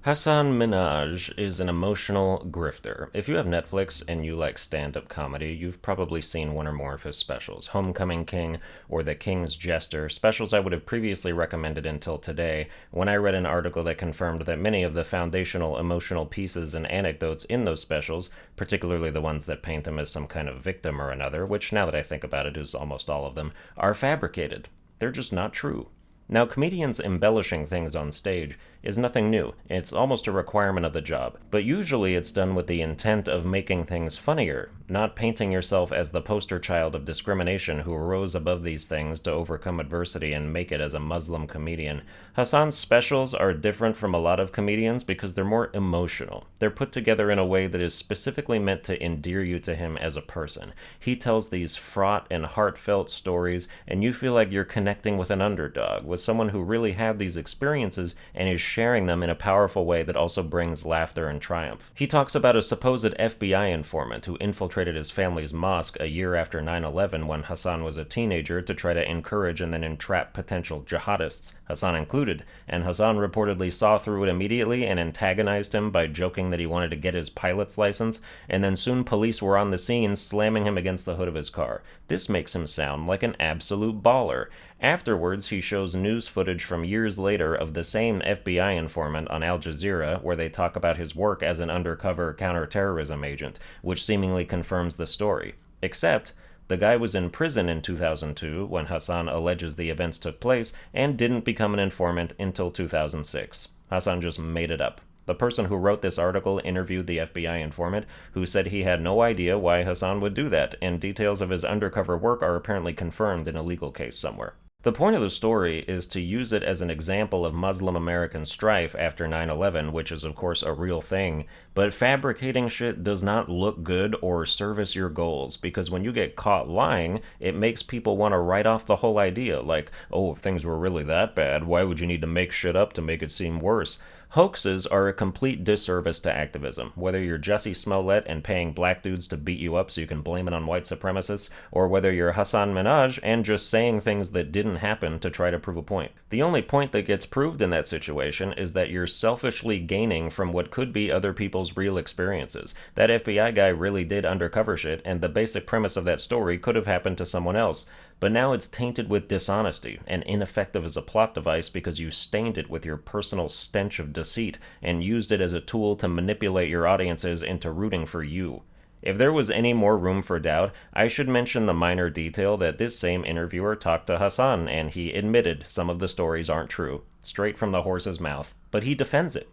Hasan Minhaj is an emotional grifter. If you have Netflix and you like stand up comedy, you've probably seen one or more of his specials Homecoming King or The King's Jester, specials I would have previously recommended until today when I read an article that confirmed that many of the foundational emotional pieces and anecdotes in those specials, particularly the ones that paint him as some kind of victim or another, which now that I think about it is almost all of them, are fabricated. They're just not true. Now, comedians embellishing things on stage is nothing new. It's almost a requirement of the job. But usually it's done with the intent of making things funnier, not painting yourself as the poster child of discrimination who rose above these things to overcome adversity and make it as a Muslim comedian. Hasan's specials are different from a lot of comedians because they're more emotional. They're put together in a way that is specifically meant to endear you to him as a person. He tells these fraught and heartfelt stories, and you feel like you're connecting with an underdog, with someone who really had these experiences and is sharing them in a powerful way that also brings laughter and triumph. He talks about a supposed FBI informant who infiltrated his family's mosque a year after 9/11 when Hasan was a teenager to try to encourage and then entrap potential jihadists, Hasan included, and Hasan reportedly saw through it immediately and antagonized him by joking that he wanted to get his pilot's license, and then soon police were on the scene slamming him against the hood of his car. This makes him sound like an absolute baller. Afterwards, he shows news footage from years later of the same FBI informant on Al Jazeera, where they talk about his work as an undercover counterterrorism agent, which seemingly confirms the story. Except, the guy was in prison in 2002 when Hasan alleges the events took place and didn't become an informant until 2006. Hasan just made it up. The person who wrote this article interviewed the FBI informant, who said he had no idea why Hasan would do that, and details of his undercover work are apparently confirmed in a legal case somewhere. The point of the story is to use it as an example of Muslim American strife after 9/11, which is of course a real thing, but fabricating shit does not look good or service your goals, because when you get caught lying, it makes people want to write off the whole idea, like, oh, if things were really that bad, why would you need to make shit up to make it seem worse? Hoaxes are a complete disservice to activism, whether you're Jussie Smollett and paying black dudes to beat you up so you can blame it on white supremacists, or whether you're Hasan Minhaj and just saying things that didn't happen to try to prove a point. The only point that gets proved in that situation is that you're selfishly gaining from what could be other people's real experiences. That FBI guy really did undercover shit, and the basic premise of that story could have happened to someone else. But now it's tainted with dishonesty and ineffective as a plot device because you stained it with your personal stench of deceit and used it as a tool to manipulate your audiences into rooting for you. If there was any more room for doubt, I should mention the minor detail that this same interviewer talked to Hasan and he admitted some of the stories aren't true, straight from the horse's mouth, but he defends it.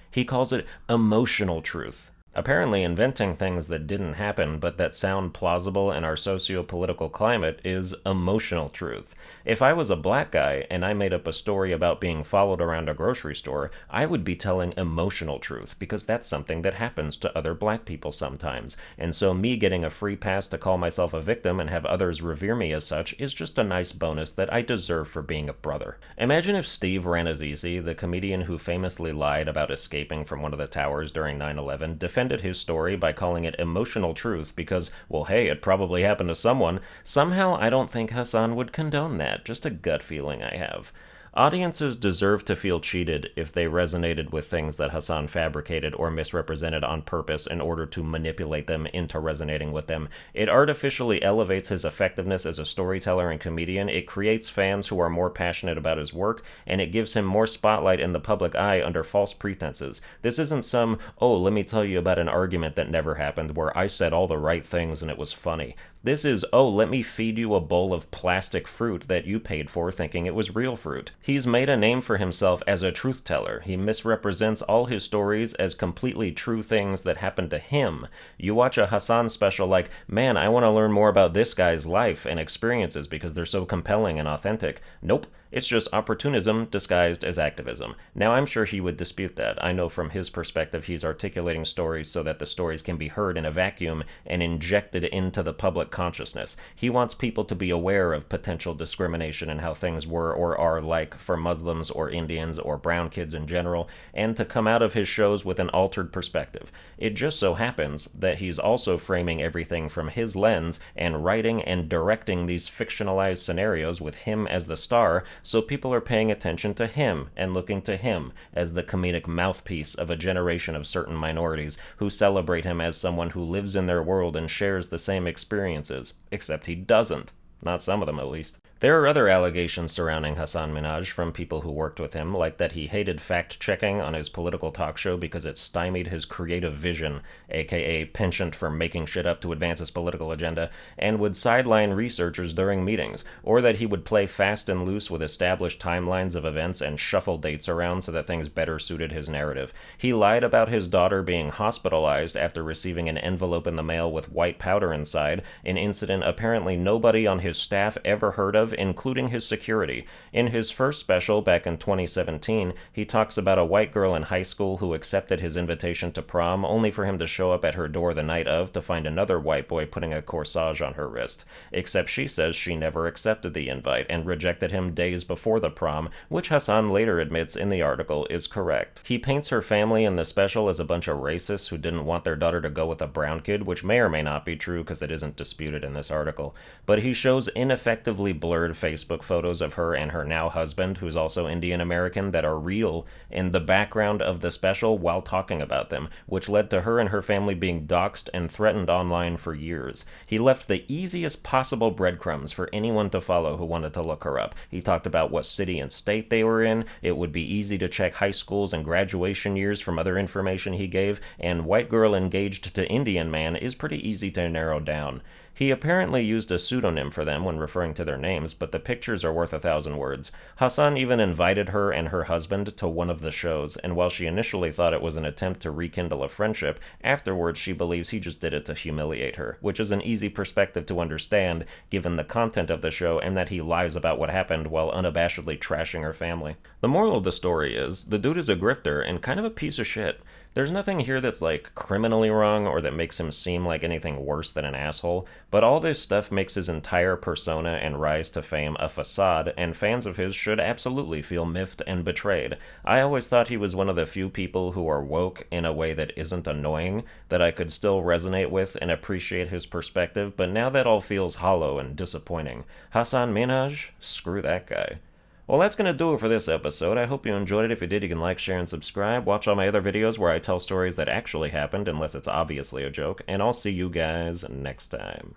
He calls it emotional truth. Apparently, inventing things that didn't happen but that sound plausible in our socio-political climate is emotional truth. If I was a black guy and I made up a story about being followed around a grocery store, I would be telling emotional truth because that's something that happens to other black people sometimes. And so me getting a free pass to call myself a victim and have others revere me as such is just a nice bonus that I deserve for being a brother. Imagine if Steve Rannazzisi, the comedian who famously lied about escaping from one of the towers during 9/11, defended his story by calling it emotional truth because, well, hey, it probably happened to someone. Somehow I don't think Hasan would condone that, just a gut feeling I have. Audiences deserve to feel cheated if they resonated with things that Hasan fabricated or misrepresented on purpose in order to manipulate them into resonating with them. It artificially elevates his effectiveness as a storyteller and comedian, it creates fans who are more passionate about his work, and it gives him more spotlight in the public eye under false pretenses. This isn't some, oh, let me tell you about an argument that never happened where I said all the right things and it was funny. This is, oh, let me feed you a bowl of plastic fruit that you paid for thinking it was real fruit. He's made a name for himself as a truth teller. He misrepresents all his stories as completely true things that happened to him. You watch a Hasan special like, man, I want to learn more about this guy's life and experiences because they're so compelling and authentic. Nope. It's just opportunism disguised as activism. Now, I'm sure he would dispute that. I know from his perspective he's articulating stories so that the stories can be heard in a vacuum and injected into the public consciousness. He wants people to be aware of potential discrimination and how things were or are like for Muslims or Indians or brown kids in general, and to come out of his shows with an altered perspective. It just so happens that he's also framing everything from his lens and writing and directing these fictionalized scenarios with him as the star, so people are paying attention to him and looking to him as the comedic mouthpiece of a generation of certain minorities who celebrate him as someone who lives in their world and shares the same experiences, except he doesn't. Not some of them, at least. There are other allegations surrounding Hasan Minhaj from people who worked with him, like that he hated fact-checking on his political talk show because it stymied his creative vision, aka penchant for making shit up to advance his political agenda, and would sideline researchers during meetings, or that he would play fast and loose with established timelines of events and shuffle dates around so that things better suited his narrative. He lied about his daughter being hospitalized after receiving an envelope in the mail with white powder inside, an incident apparently nobody on his staff ever heard of, including his security. In his first special back in 2017, he talks about a white girl in high school who accepted his invitation to prom only for him to show up at her door the night of to find another white boy putting a corsage on her wrist. Except she says she never accepted the invite and rejected him days before the prom, which Hasan later admits in the article is correct. He paints her family in the special as a bunch of racists who didn't want their daughter to go with a brown kid, which may or may not be true because it isn't disputed in this article. But he shows ineffectively blurred Facebook photos of her and her now husband, who's also Indian American, that are real in the background of the special while talking about them, which led to her and her family being doxxed and threatened online for years. He left the easiest possible breadcrumbs for anyone to follow who wanted to look her up. He talked about what city and state they were in. It would be easy to check high schools and graduation years from other information he gave, and white girl engaged to Indian man is pretty easy to narrow down. He apparently used a pseudonym for them when referring to their names, but the pictures are worth 1,000 words. Hasan even invited her and her husband to one of the shows, and while she initially thought it was an attempt to rekindle a friendship, afterwards she believes he just did it to humiliate her, which is an easy perspective to understand given the content of the show and that he lies about what happened while unabashedly trashing her family. The moral of the story is, the dude is a grifter and kind of a piece of shit. There's nothing here that's like criminally wrong or that makes him seem like anything worse than an asshole, but all this stuff makes his entire persona and rise to fame a facade, and fans of his should absolutely feel miffed and betrayed. I always thought he was one of the few people who are woke in a way that isn't annoying, that I could still resonate with and appreciate his perspective, but now that all feels hollow and disappointing. Hasan Minhaj? Screw that guy. Well, that's going to do it for this episode. I hope you enjoyed it. If you did, you can like, share, and subscribe. Watch all my other videos where I tell stories that actually happened, unless it's obviously a joke. And I'll see you guys next time.